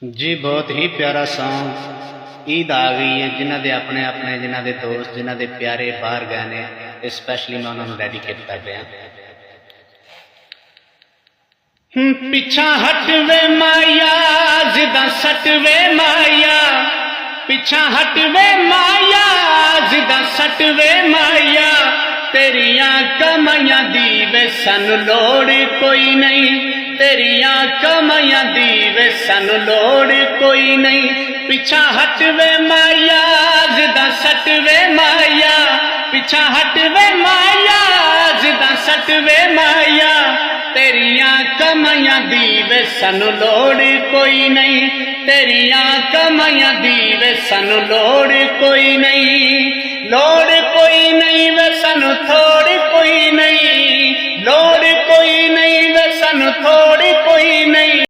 जी बहुत ही प्यारा सॉन्ग ईद आ गई है जिन्हों के अपने अपने जिन्हों के दोस्त जिन्हों के प्यारे बाहर गए ने स्पैशली मैं उन्होंने डेडिकेट कर रहा। पिछा हटवे माया जिदा सटवे माया, पिछा हटवे माया जिदा सटवे माया, तेरिया कमाइया दी वे सानू लोड़ कोई नहीं, तेरिया कमाइया दी वे सानू लोड़ कोई नहीं। पिछा हटवे माया जिदा सटवे माया, पिछा हटवे माया जिदा सटवे माया, तेरिया कमाइया दी वे सानू लोड़ कोई नहीं, तेरिया कमाइया दी वे सानू लोड़ कोई नहीं, लोड़ कोई नहीं वे सानू थोड़ी कोई नहीं, लोड़ कोई नहीं वे सानू थोड़ी कोई नहीं।